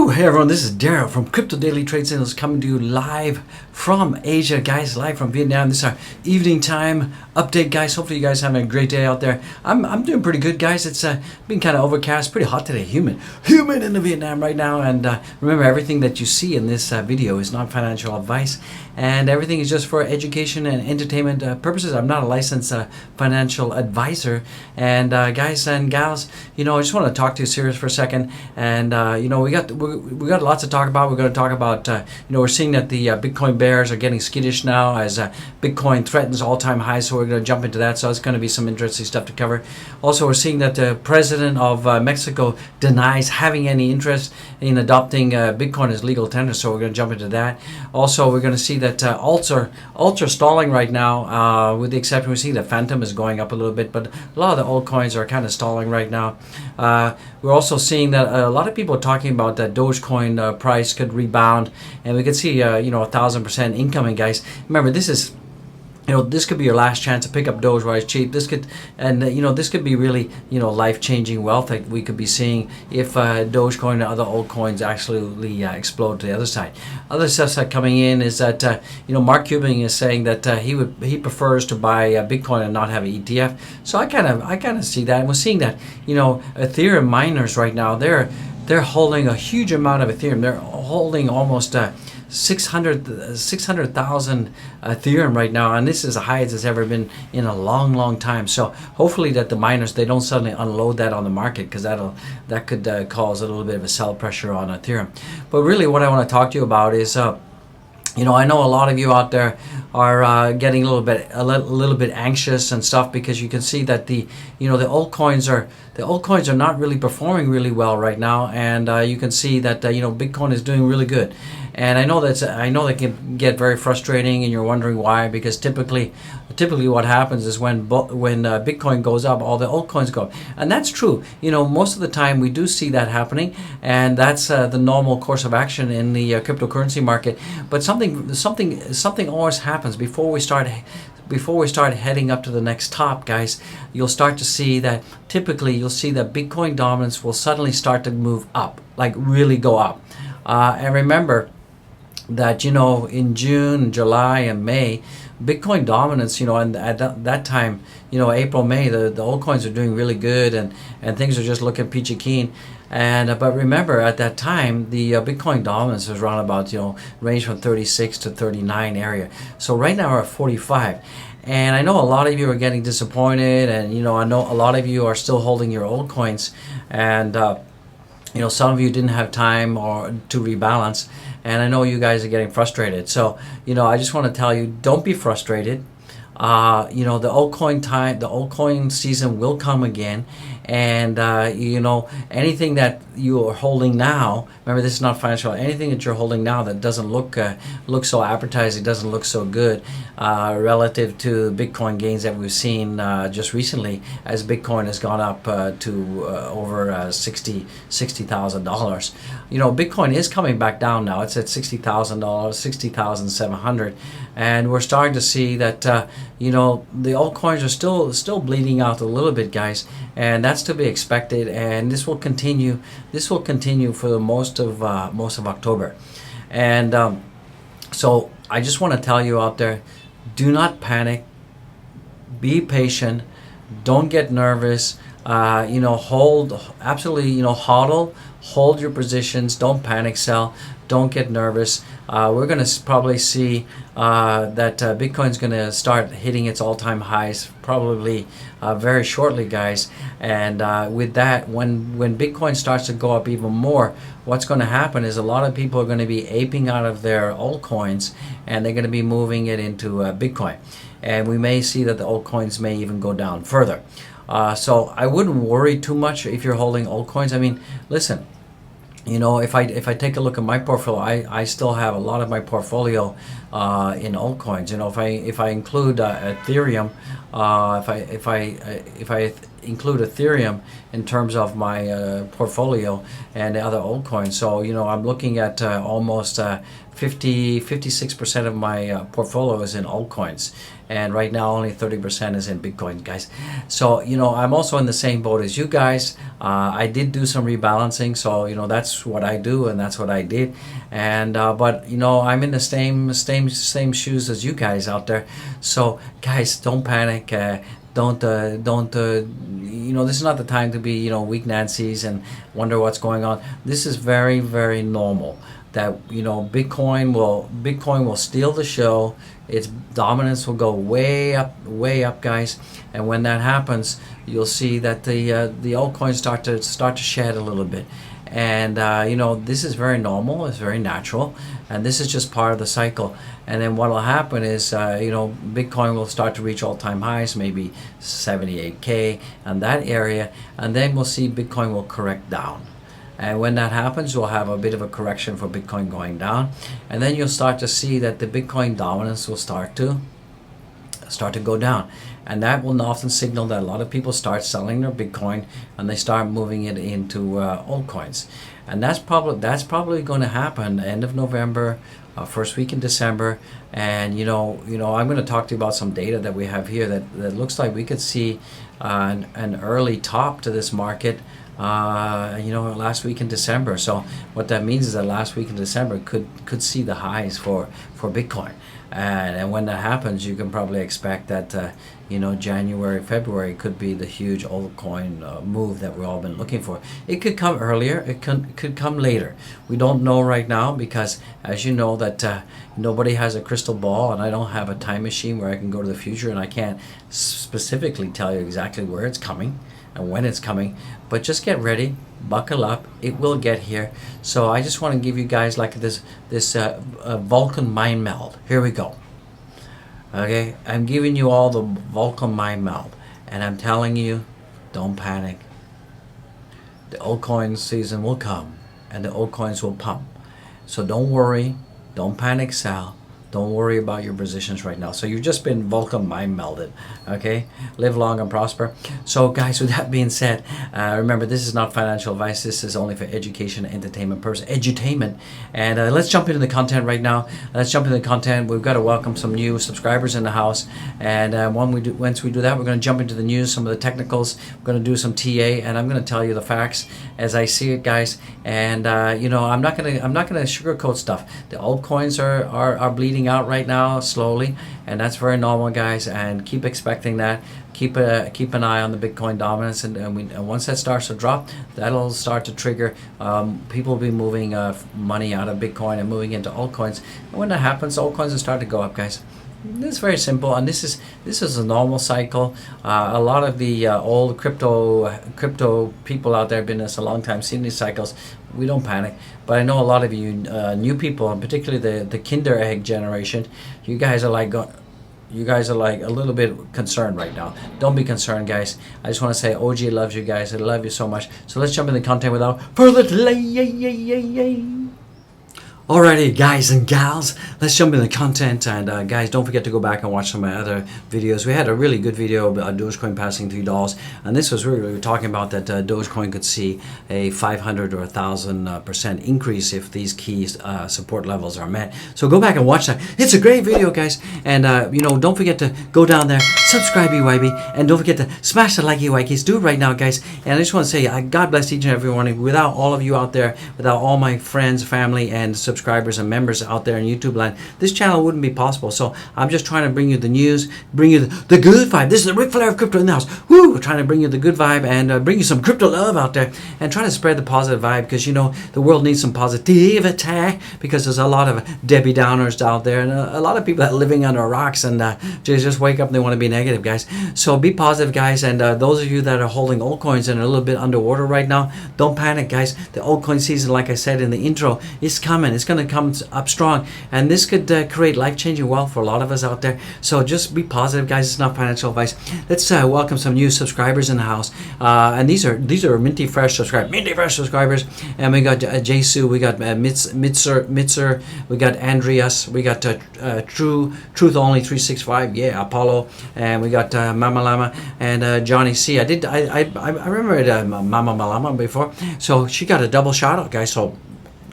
Woo! Hey everyone, this is Daryl from Crypto Daily Trade Signals coming to you live from Asia, guys, live from Vietnam. This is our evening time update, guys. Hopefully you guys are having a great day out there. I'm doing pretty good, guys. It's been kind of overcast, pretty hot today, humid in the Vietnam right now. And remember, everything that you see in this video is not financial advice, and everything is just for education and entertainment purposes. I'm not a licensed financial advisor. And guys and gals, I just want to talk to you serious for a second. And we got lots to talk about. We're going to talk about we're seeing that the Bitcoin bears are getting skittish now as Bitcoin threatens all-time highs. So we're going to jump into that. So it's going to be some interesting stuff to cover. Also, we're seeing that the president of Mexico denies having any interest in adopting Bitcoin as legal tender. So we're going to jump into that. Also, we're going to see that alts are stalling right now, with the exception we see that Phantom is going up a little bit, but a lot of the altcoins are kind of stalling right now. We're also seeing that a lot of people are talking about that Dogecoin price could rebound, and we could see 1,000% incoming, guys. Remember, this is this could be your last chance to pick up Doge while it's cheap. This could, and this could be really, life-changing wealth that we could be seeing if Dogecoin and other altcoins actually explode to the other side. Other stuff that's coming in is that Mark Cuban is saying that he prefers to buy Bitcoin and not have an ETF. So I kind of see that, and we're seeing that Ethereum miners right now they're holding a huge amount of Ethereum. They're holding almost 600,000 Ethereum right now, and this is the highest it's ever been in a long time. So hopefully that the miners, they don't suddenly unload that on the market, because that could cause a little bit of a sell pressure on Ethereum. But really what I want to talk to you about is I know a lot of you out there are getting a little bit anxious and stuff, because you can see that the altcoins are not really performing really well right now, and you can see that Bitcoin is doing really good. And I know that can get very frustrating, and you're wondering why, because typically what happens is when Bitcoin goes up, all the altcoins go up, and that's true. Most of the time we do see that happening, and that's the normal course of action in the cryptocurrency market. But something always happens before we start heading up to the next top, guys. You'll start to see that typically you'll see that Bitcoin dominance will suddenly start to move up, like really go up. And remember that in June, July, and May, Bitcoin dominance, and at that time, April, May, the altcoins are doing really good, and things are just looking peachy keen. And but remember, at that time, the Bitcoin dominance was around about range from 36 to 39 area. So right now we're at 45. And I know a lot of you are getting disappointed, and I know a lot of you are still holding your old coins, and some of you didn't have time or to rebalance, and I know you guys are getting frustrated. So I just want to tell you, don't be frustrated. The altcoin season will come again, and anything that you are holding now, remember, this is not financial, anything that you're holding now that doesn't look so appetizing, doesn't look so good relative to Bitcoin gains that we've seen just recently, as Bitcoin has gone up to over $60,000. Bitcoin is coming back down now. It's at $60,000, 60,700, and we're starting to see that the altcoins are still bleeding out a little bit, guys, and that's to be expected. And this will continue for the most of October. And so I just want to tell you out there, do not panic, be patient, don't get nervous. Hold your positions, don't panic sell, don't get nervous. We're going to probably see that Bitcoin's going to start hitting its all-time highs probably very shortly, guys. And with that, when Bitcoin starts to go up even more, what's going to happen is a lot of people are going to be aping out of their altcoins, and they're going to be moving it into Bitcoin. And we may see that the altcoins may even go down further. So I wouldn't worry too much if you're holding altcoins. I mean, listen, if I take a look at my portfolio, I still have a lot of my portfolio in altcoins. If I include Ethereum, if I include Ethereum in terms of my portfolio and the other altcoins. So I'm looking at almost 56% of my portfolio is in altcoins, and right now only 30% is in Bitcoin, guys. So I'm also in the same boat as you guys. I did do some rebalancing, so that's what I do, and that's what I did. And but I'm in the same shoes as you guys out there. So guys, don't panic. Don't this is not the time to be weak Nancy's and wonder what's going on. This is very, very normal that Bitcoin will steal the show. Its dominance will go way up, guys. And when that happens, you'll see that the altcoins start to shed a little bit. And this is very normal, it's very natural, and this is just part of the cycle. And then what will happen is Bitcoin will start to reach all-time highs, maybe 78K and that area, and then we'll see Bitcoin will correct down. And when that happens, we'll have a bit of a correction for Bitcoin going down, and then you'll start to see that the Bitcoin dominance will start to go down, and that will often signal that a lot of people start selling their Bitcoin and they start moving it into altcoins. And that's probably going to happen end of November, first week in December. And I'm going to talk to you about some data that we have here that looks like we could see an early top to this market last week in December. So what that means is that last week in December could see the highs for Bitcoin. And when that happens, you can probably expect that January, February could be the huge altcoin move that we've all been looking for. It could come earlier, it could come later. We don't know right now because, as you know, that nobody has a crystal ball, and I don't have a time machine where I can go to the future, and I can't specifically tell you exactly where it's coming and when it's coming. But just get ready, buckle up, it will get here. So I just want to give you guys like this Vulcan mind meld. Here we go. Okay, I'm giving you all the Vulcan mind meld, and I'm telling you, don't panic. The altcoin season will come, and the altcoins will pump. So don't worry, don't panic sell. Don't worry about your positions right now. So you've just been Vulcan mind melded, okay? Live long and prosper. So guys, with that being said, remember, this is not financial advice. This is only for education and entertainment purposes. Edutainment. And let's jump into the content right now. We've got to welcome some new subscribers in the house. And once we do that, we're going to jump into the news, some of the technicals. We're going to do some TA, and I'm going to tell you the facts as I see it, guys. And I'm not going to sugarcoat stuff. The altcoins are bleeding out right now slowly, and that's very normal, guys, and keep expecting that. Keep an eye on the Bitcoin dominance, and once that starts to drop, that'll start to trigger people will be moving money out of Bitcoin and moving into altcoins. And when that happens, altcoins will start to go up, guys. It's very simple, and this is a normal cycle. A lot of the old crypto people out there have been in this a long time, seen these cycles. We don't panic, but I know a lot of you new people, and particularly the Kinder Egg generation, you guys are like a little bit concerned right now. Don't be concerned, guys. I just want to say OG loves you guys. I love you so much. So let's jump into the content without further delay. Alrighty, guys and gals, let's jump into the content. And guys, don't forget to go back and watch some of my other videos. We had a really good video about Dogecoin passing $3, and this was really, we were talking about that Dogecoin could see a 500 or 1,000% increase if these key support levels are met. So go back and watch that. It's a great video, guys. And don't forget to go down there, subscribe, YB, and don't forget to smash the likey wikeys. Do it right now, guys. And I just want to say, God bless each and every one. Without all of you out there, without all my friends, family, and subscribers and members out there in YouTube land, this channel wouldn't be possible. So I'm just trying to bring you the news, bring you the good vibe. This is the Ric Flair of crypto in the house. Woo! We're trying to bring you the good vibe and bring you some crypto love out there, and try to spread the positive vibe, because the world needs some positivity, because there's a lot of Debbie Downers out there, and a lot of people that are living under rocks, and just wake up and they want to be negative, guys. So be positive, guys. And those of you that are holding altcoins and are a little bit underwater right now, don't panic, guys. The altcoin season, like I said in the intro, is coming. it's going to come up strong, and this could create life-changing wealth for a lot of us out there. So just be positive, guys. It's not financial advice. Let's welcome some new subscribers in the house, and these are minty fresh subscribers, and we got Jesu, we got Mitzer, we got Andreas, we got Truth Only 365, Apollo, and we got Mama Lama and Johnny C. I remember Mama Lama before, so she got a double shout out, guys. So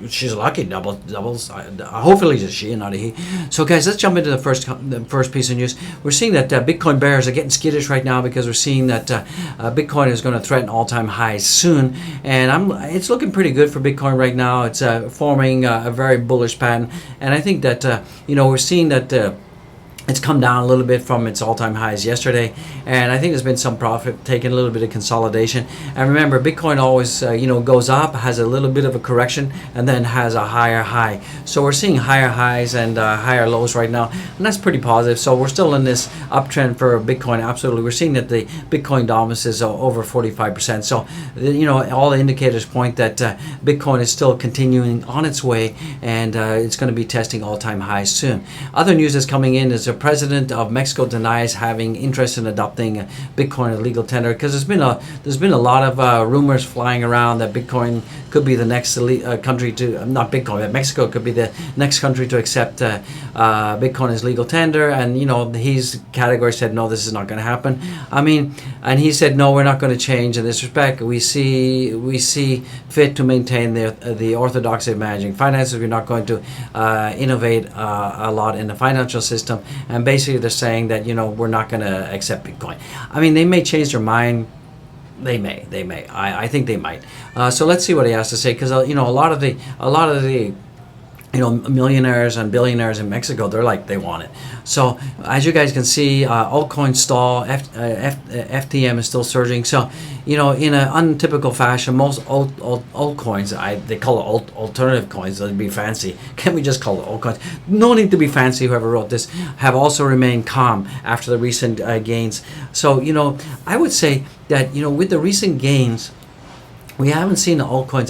she's lucky, doubles. Hopefully it's a she and not a he. So guys, let's jump into the first piece of news. We're seeing that Bitcoin bears are getting skittish right now because we're seeing that Bitcoin is going to threaten all-time highs soon, and it's looking pretty good for Bitcoin right now. It's forming a very bullish pattern, and I think that we're seeing that it's come down a little bit from its all-time highs yesterday, and I think there's been some profit taken, a little bit of consolidation. And remember, Bitcoin always goes up, has a little bit of a correction, and then has a higher high. So we're seeing higher highs and higher lows right now, and that's pretty positive. So we're still in this uptrend for Bitcoin. Absolutely, we're seeing that the Bitcoin dominance is over 45%. So all the indicators point that Bitcoin is still continuing on its way, and it's going to be testing all-time highs soon. Other news that's coming in is the president of Mexico denies having interest in adopting Bitcoin as legal tender, because there's been a lot of rumors flying around that Bitcoin could be the next country to, not Bitcoin, but Mexico could be the next country to accept Bitcoin as legal tender. And his category said no, this is not going to happen. And he said no, we're not going to change in this respect. We see fit to maintain the orthodoxy of managing finances. We're not going to innovate a lot in the financial system. And basically they're saying that we're not going to accept Bitcoin. They may change their mind. They may. I think they might. So let's see what he has to say, because a lot of the millionaires and billionaires in Mexico, they want it. So as you guys can see, altcoin stall, FTM is still surging. So in an untypical fashion, most altcoins, they call it alternative coins, that'd be fancy. Can't we just call it altcoins? No need to be fancy, whoever wrote this, have also remained calm after the recent gains. So I would say that with the recent gains, we haven't seen the altcoins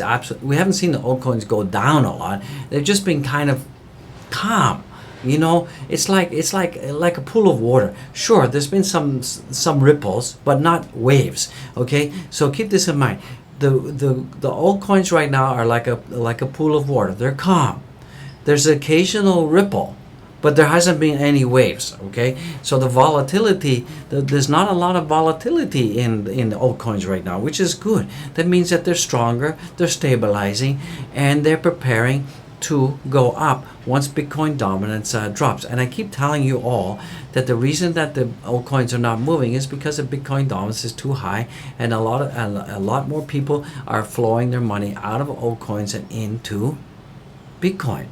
go down a lot. They've just been kind of calm. It's like a pool of water. Sure, there's been some ripples, but not waves. Okay, so keep this in mind. The altcoins right now are like a pool of water. They're calm. There's an occasional ripple, but there hasn't been any waves. Okay, so the volatility, there's not a lot of volatility in the altcoins right now, which is good. That means that they're stronger, they're stabilizing, and they're preparing to go up once Bitcoin dominance drops. And I keep telling you all that the reason that the altcoins are not moving is because the Bitcoin dominance is too high, and a lot more people are flowing their money out of altcoins and into Bitcoin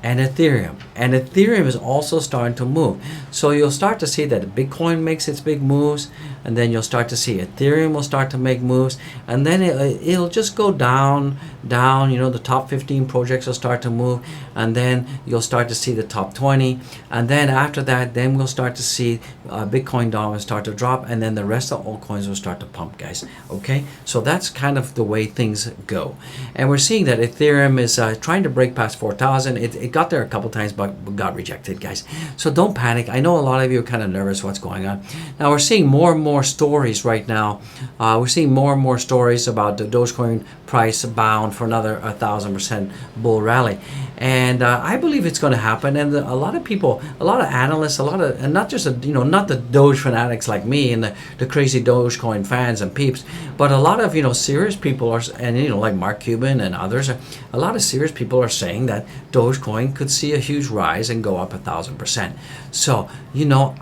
and Ethereum. And Ethereum is also starting to move. So you'll start to see that Bitcoin makes its big moves, and then you'll start to see Ethereum will start to make moves, and then it'll just go down. The top 15 projects will start to move, and then you'll start to see the top 20, and then after that, then we'll start to see Bitcoin dominance start to drop, and then the rest of altcoins will start to pump, guys. Okay, so that's kind of the way things go. And we're seeing that Ethereum is trying to break past 4,000. It got there a couple times, but got rejected, guys. So don't panic. I know a lot of you are kind of nervous what's going on. Now we're seeing more and more stories right now. We're seeing more and more stories about the Dogecoin price bound for another 1,000% bull rally, and I believe it's going to happen. And a lot of people, a lot of analysts, and not just not the Doge fanatics like me and the crazy Dogecoin fans and peeps, but a lot of serious people like Mark Cuban and others. A lot of serious people are saying that Dogecoin could see a huge rise and go up 1,000%. So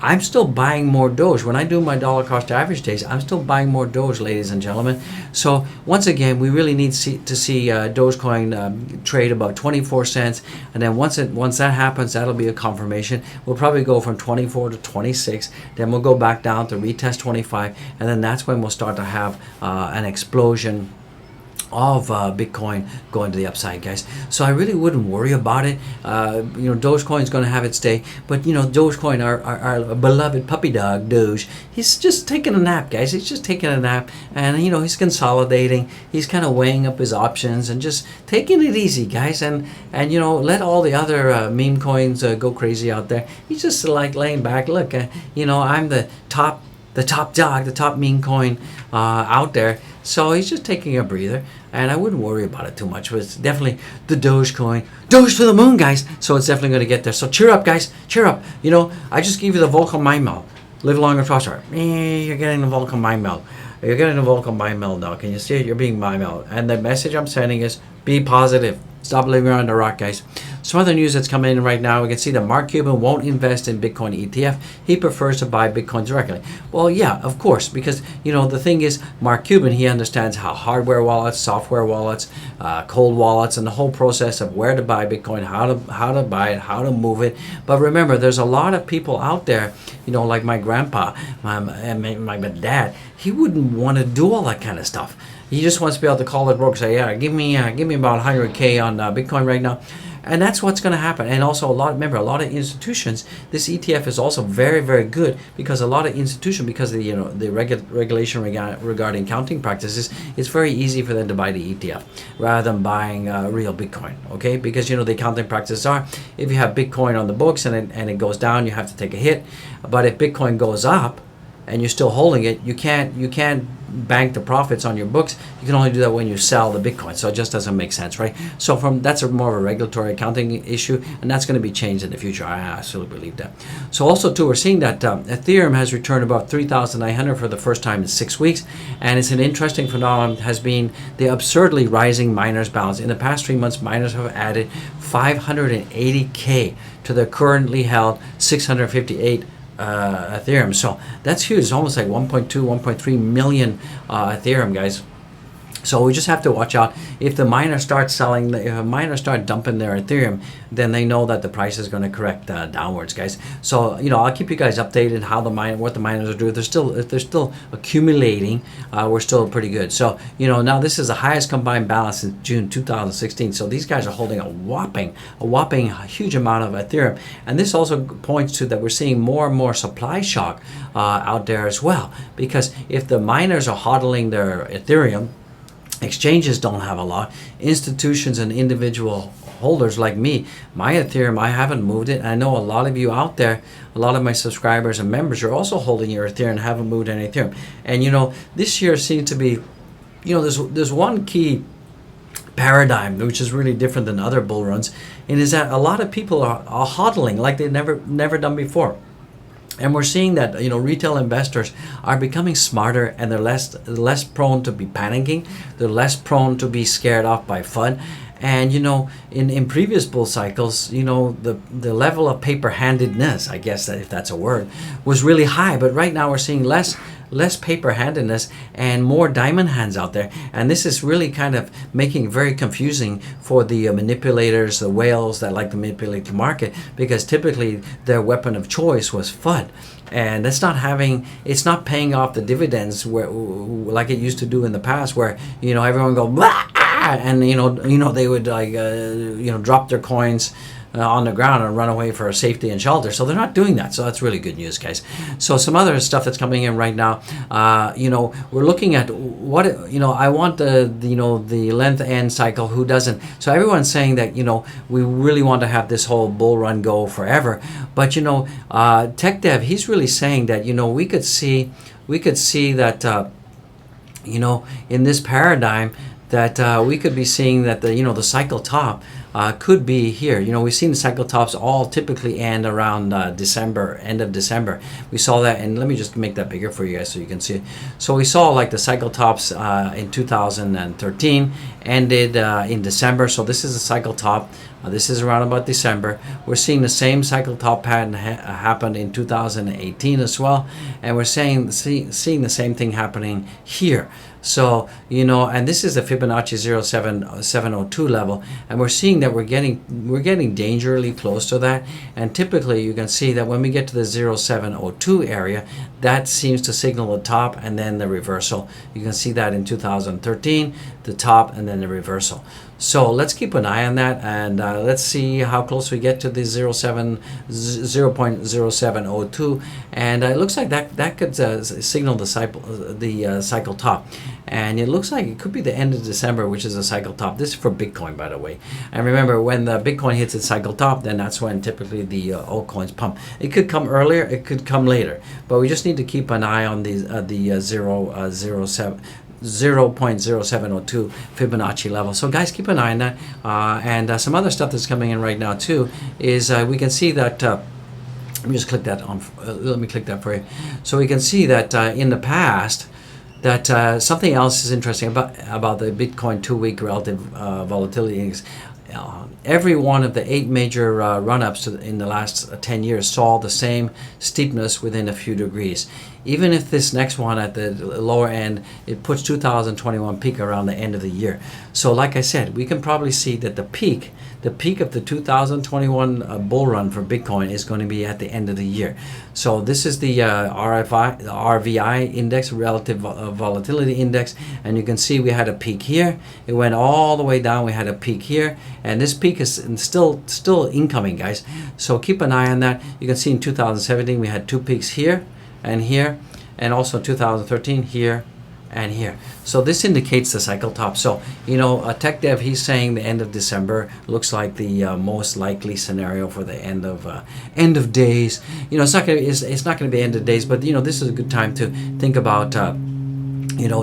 I'm still buying more Doge. When I do my dollar cost average days, I'm still buying more Doge, ladies and gentlemen. So once again, we really need to see Dogecoin trade about 24 cents, and then once that happens, that'll be a confirmation. We'll probably go from 24 to 26, then we'll go back down to retest 25, and then that's when we'll start to have an explosion of Bitcoin going to the upside, guys. So I really wouldn't worry about it. Dogecoin is going to have its day, but Dogecoin, our beloved puppy dog Doge, he's just taking a nap, guys. He's just taking a nap, and he's consolidating. He's kind of weighing up his options and just taking it easy, guys. And let all the other meme coins go crazy out there. He's just like laying back. Look, I'm the top dog, the top meme coin out there. So he's just taking a breather, and I wouldn't worry about it too much. But it's definitely the Dogecoin, Doge to the moon, guys. So it's definitely going to get there. So cheer up, guys, cheer up. I just gave you the Vulcan mind meld. Live long and prosper. You're getting the Vulcan mind meld. You're getting the Vulcan mind meld now. Can you see it? You're being mind meld. And the message I'm sending is be positive. Stop living around the rock, guys. Some other news that's coming in right now, we can see that Mark Cuban won't invest in Bitcoin ETF. He prefers to buy Bitcoin directly. Well, yeah, of course, because, the thing is, Mark Cuban, he understands how hardware wallets, software wallets, cold wallets, and the whole process of where to buy Bitcoin, how to buy it, how to move it. But remember, there's a lot of people out there, like my grandpa, my dad, he wouldn't want to do all that kind of stuff. He just wants to be able to call it broke, say, yeah, give me about 100K on Bitcoin right now. And that's what's going to happen. And also a lot of institutions, this ETF is also very, very good because a lot of institutions, because of the regulation regarding counting practices, it's very easy for them to buy the ETF rather than buying real Bitcoin, okay? Because, the accounting practices are, if you have Bitcoin on the books and it goes down, you have to take a hit. But if Bitcoin goes up, and you're still holding it, you can't bank the profits on your books. You can only do that when you sell the Bitcoin. So it just doesn't make sense, right? So that's more of a regulatory accounting issue, and that's going to be changed in the future. I absolutely believe that. So also too, we're seeing that Ethereum has returned about 3,900 for the first time in 6 weeks, and it's an interesting phenomenon. Has been the absurdly rising miners balance. In the past 3 months, miners have added 580K to their currently held 658 Ethereum. So that's huge. It's almost like 1.2, 1.3 million Ethereum, guys. So we just have to watch out. If the miners start selling, if a miner start dumping their Ethereum, then they know that the price is going to correct downwards, guys. So I'll keep you guys updated how what the miners are doing. If they're still accumulating, we're still pretty good. So now this is the highest combined balance since June 2016. So these guys are holding a whopping huge amount of Ethereum, and this also points to that we're seeing more and more supply shock out there as well. Because if the miners are hodling their Ethereum, exchanges don't have a lot. Institutions and individual holders like me, my Ethereum, I haven't moved it. I know a lot of you out there, a lot of my subscribers and members are also holding your Ethereum and haven't moved any Ethereum. And this year seems to be, there's one key paradigm which is really different than other bull runs, and is that a lot of people are hodling like they've never done before. And we're seeing that retail investors are becoming smarter, and they're less prone to be panicking. They're less prone to be scared off by FUD. And in previous bull cycles, the level of paper-handedness, I guess if that's a word, was really high. But right now we're seeing less paper-handedness and more diamond hands out there. And this is really kind of making it very confusing for the manipulators, the whales that like to manipulate the market, because typically their weapon of choice was FUD. And it's not paying off the dividends like it used to do in the past, where everyone go blah, and they would drop their coins on the ground and run away for safety and shelter. So they're not doing that. So that's really good news, guys. So some other stuff that's coming in right now, we're looking at what, I want the length end cycle. Who doesn't? So everyone's saying that, we really want to have this whole bull run go forever. But, Tech Dev, he's really saying that, we could see that, in this paradigm, that we could be seeing that the cycle top could be here. We've seen the cycle tops all typically end around December, end of December. We saw that, and let me just make that bigger for you guys so you can see it. So we saw like the cycle tops in 2013 ended in December. So this is a cycle top. This is around about December. We're seeing the same cycle top pattern happen in 2018 as well, and we're seeing the same thing happening here. So, and this is the Fibonacci 07702 level, and we're seeing that we're getting dangerously close to that. And typically you can see that when we get to the 0702 area, that seems to signal the top and then the reversal. You can see that in 2013, the top and then the reversal. So let's keep an eye on that, and let's see how close we get to the 0.0702. And it looks like that could signal the cycle top. And it looks like it could be the end of December, which is a cycle top. This is for Bitcoin, by the way. And remember, when the Bitcoin hits its cycle top, then that's when typically the altcoins pump. It could come earlier, it could come later, but we just need to keep an eye on the 0.0702 Fibonacci level. So guys, keep an eye on that. And some other stuff that's coming in right now too is we can see that. Let me just click that on. Let me click that for you. So we can see that in the past, that something else is interesting about the Bitcoin 2-week relative volatility index. Every one of the 8 major run-ups in the last 10 years saw the same steepness within a few degrees. Even if this next one at the lower end, it puts 2021 peak around the end of the year. So like I said, we can probably see that the peak of the 2021 bull run for Bitcoin is going to be at the end of the year. So this is the RVI index, relative volatility index, and you can see we had a peak here. It went all the way down. We had a peak here, and this peak is still incoming, guys. So keep an eye on that. You can see in 2017 we had 2 peaks here and here, and also 2013 here and here. So this indicates the cycle top. So a tech dev, he's saying the end of December looks like the most likely scenario for the end of days. It's not going to be end of days, but this is a good time to think about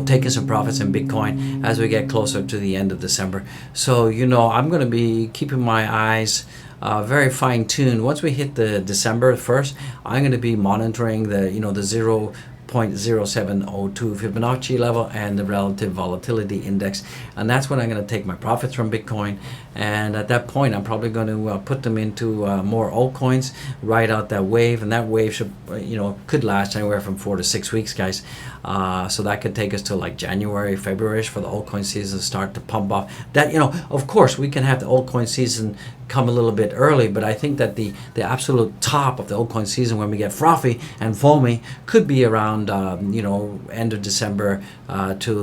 taking some profits in Bitcoin as we get closer to the end of December. So I'm going to be keeping my eyes very fine-tuned. Once we hit the December 1st, I'm going to be monitoring the 0.0702 Fibonacci level and the relative volatility index, and that's when I'm going to take my profits from Bitcoin. And at that point, I'm probably going to put them into more altcoins, ride out that wave, and that wave should could last anywhere from 4 to 6 weeks, guys. So that could take us to like January, February-ish for the altcoin season to start to pump off. That of course, we can have the altcoin season come a little bit early, but I think that the absolute top of the altcoin season, when we get frothy and foamy, could be around end of December to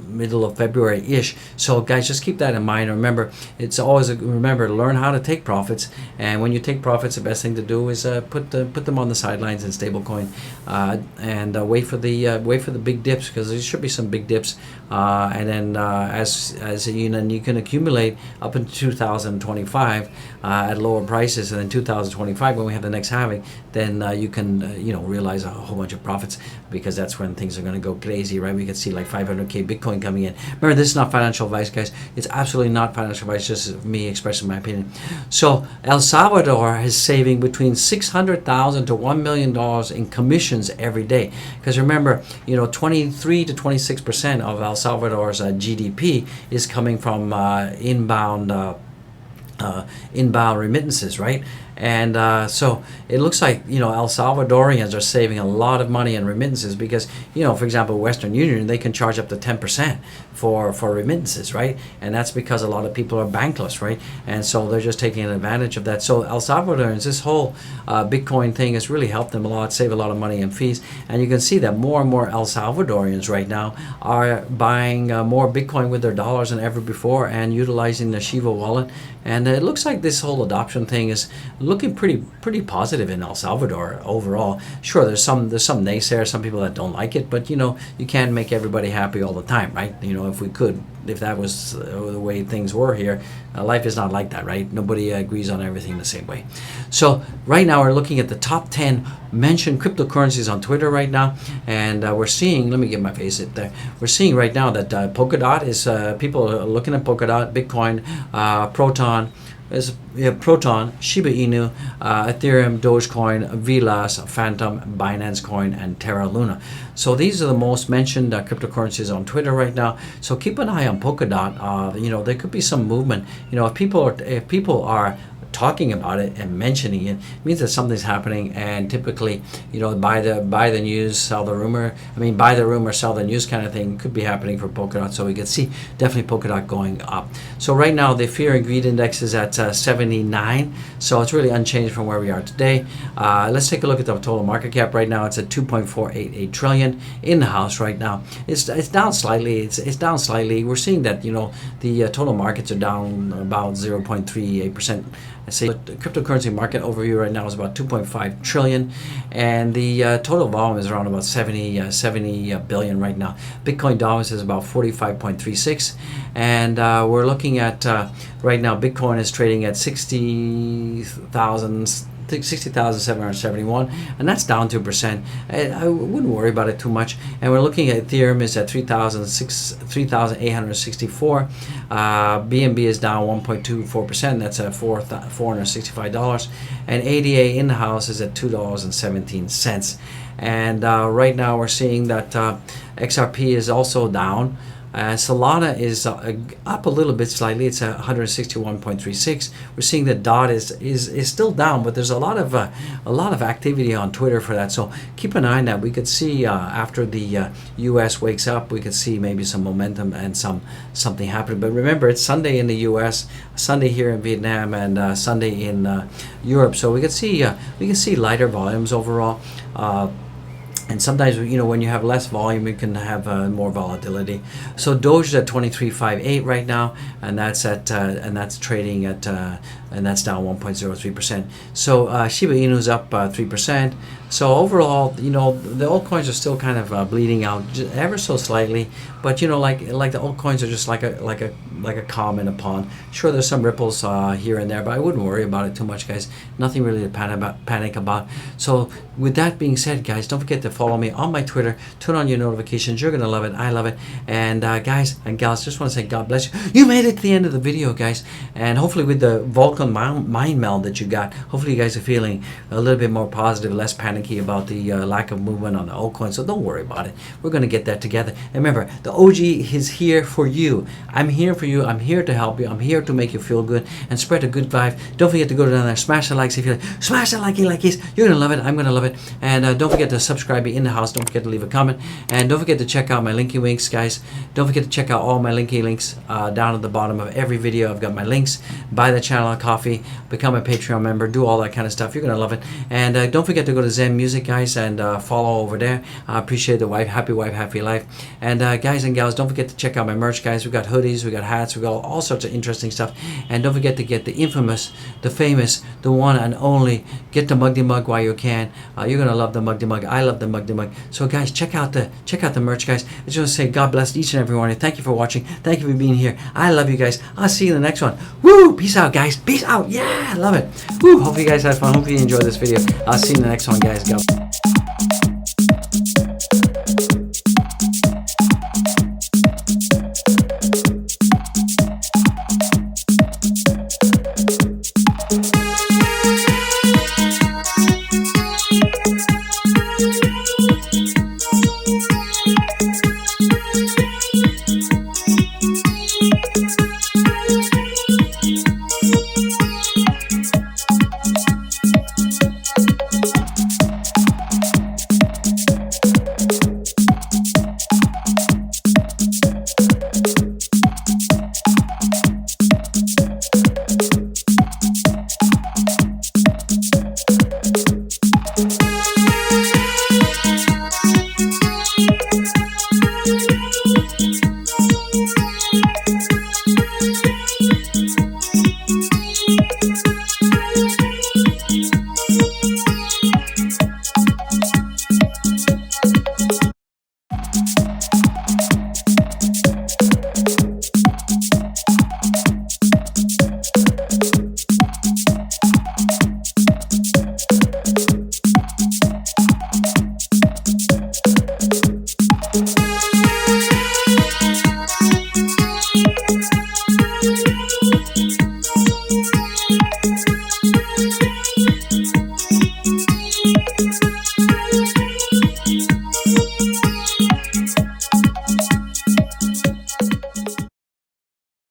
middle of February-ish. So guys, just keep that in mind. Remember, it's always learn how to take profits, and when you take profits, the best thing to do is put them on the sidelines in stablecoin, and wait for the big dips, because there should be some big dips, and then as you can accumulate up into 2025 at lower prices, and then 2025 when we have the next halving, then you can realize a whole bunch of profits, because that's when things are going to go crazy, right? We could see like 500k Bitcoin coming in. Remember, this is not financial advice, guys. It's absolutely not financial advice, just me expressing my opinion. So El Salvador is saving between $600,000 to $1 million in commissions every day, because remember, 23 to 26% of El Salvador's GDP is coming from inbound remittances, right? And so it looks like El Salvadorians are saving a lot of money in remittances, because for example, Western Union, they can charge up to 10% for remittances, right? And that's because a lot of people are bankless, right? And so they're just taking advantage of that. So El Salvadorians, this whole Bitcoin thing has really helped them a lot, save a lot of money in fees. And you can see that more and more El Salvadorians right now are buying more Bitcoin with their dollars than ever before, and utilizing the Shiva wallet. And it looks like this whole adoption thing is looking pretty positive in El Salvador overall. Sure, there's some naysayers, some people that don't like it, but you can't make everybody happy all the time, right? If that was the way things were here, life is not like that, right? Nobody agrees on everything the same way. So right now we're looking at the top 10 mentioned cryptocurrencies on Twitter right now, and we're seeing, let me get my face up there, we're seeing right now that Polkadot is, people are looking at Polkadot, Bitcoin, Proton, Shiba Inu, Ethereum, Dogecoin, Vilas, Phantom, Binance Coin, and Terra Luna. So these are the most mentioned cryptocurrencies on Twitter right now. So keep an eye on Polkadot. There could be some movement. If people are talking about it and mentioning it, it means that something's happening. And typically, buy the news, sell the rumor. Buy the rumor, sell the news kind of thing could be happening for Polkadot. So we could see definitely Polkadot going up. So right now the fear and greed index is at 79. So it's really unchanged from where we are today. Let's take a look at the total market cap. Right now it's at 2.488 trillion in the house right now. It's down slightly. It's down slightly. We're seeing that the total markets are down about 0.38%. I say the cryptocurrency market overview right now is about 2.5 trillion, and the total volume is around about 70 billion right now. Bitcoin dominance is about 45.36, and we're looking at right now Bitcoin is trading at 60,771, and that's down 2%. I wouldn't worry about it too much. And we're looking at Ethereum is at 3,864. BNB is down 1.24%. That's at $465. And ADA in the house is at $2.17. And right now we're seeing that XRP is also down. Solana is up a little bit slightly. It's at 161.36. We're seeing that DOT is still down, but there's a lot of activity on Twitter for that. So keep an eye on that. We could see after the U.S. wakes up, we could see maybe some momentum and something happening. But remember, it's Sunday in the U.S., Sunday here in Vietnam, and Sunday in Europe. So we could see lighter volumes overall. And sometimes, when you have less volume, you can have more volatility. So Doge is at 23.58 right now, and that's trading at and that's down 1.03%. So Shiba Inu is up 3%. So overall, the altcoins are still kind of bleeding out ever so slightly, but like the altcoins are just like a calm in a pond. Sure, there's some ripples here and there, but I wouldn't worry about it too much, guys. Nothing really to panic about. So with that being said, guys, don't forget to follow me on my Twitter. Turn on your notifications. You're gonna love it. I love it. And guys and gals, just want to say God bless you. You made it to the end of the video, guys. And hopefully with the Vulcan mind meld that you got, hopefully you guys are feeling a little bit more positive, less panicky about the lack of movement on the altcoin. So don't worry about it. We're gonna get that together. And remember, the OG is here for you. I'm here for you. I'm here to help you. I'm here to make you feel good and spread a good vibe. Don't forget to go down there, smash the likes if you like. Smash the likey likeys. You're gonna love it. I'm gonna love it. And don't forget to subscribe, be in the house. Don't forget to leave a comment. And don't forget to check out my linky links, guys. Don't forget to check out all my linky links down at the bottom of every video. I've got my links. Buy the channel a coffee. Become a Patreon member. Do all that kind of stuff. You're gonna love it. And don't forget to go to Zen Music, guys, and follow over there. I appreciate the wife, happy life. And guys and gals, don't forget to check out my merch, guys. We got hoodies, we got hats, we got all sorts of interesting stuff. And don't forget to get the infamous, the famous, the one and only. Get the Mugdy Mug while you can. You're gonna love the Mugdy Mug. I love the Mugdy Mug. So guys, check out the merch, guys. I just want to say God bless each and every one. Thank you for watching. Thank you for being here. I love you guys. I'll see you in the next one. Woo! Peace out, guys. Peace out. Yeah, I love it. Woo! Hope you guys had fun. Hope you enjoyed this video. I'll see you in the next one, guys. Go.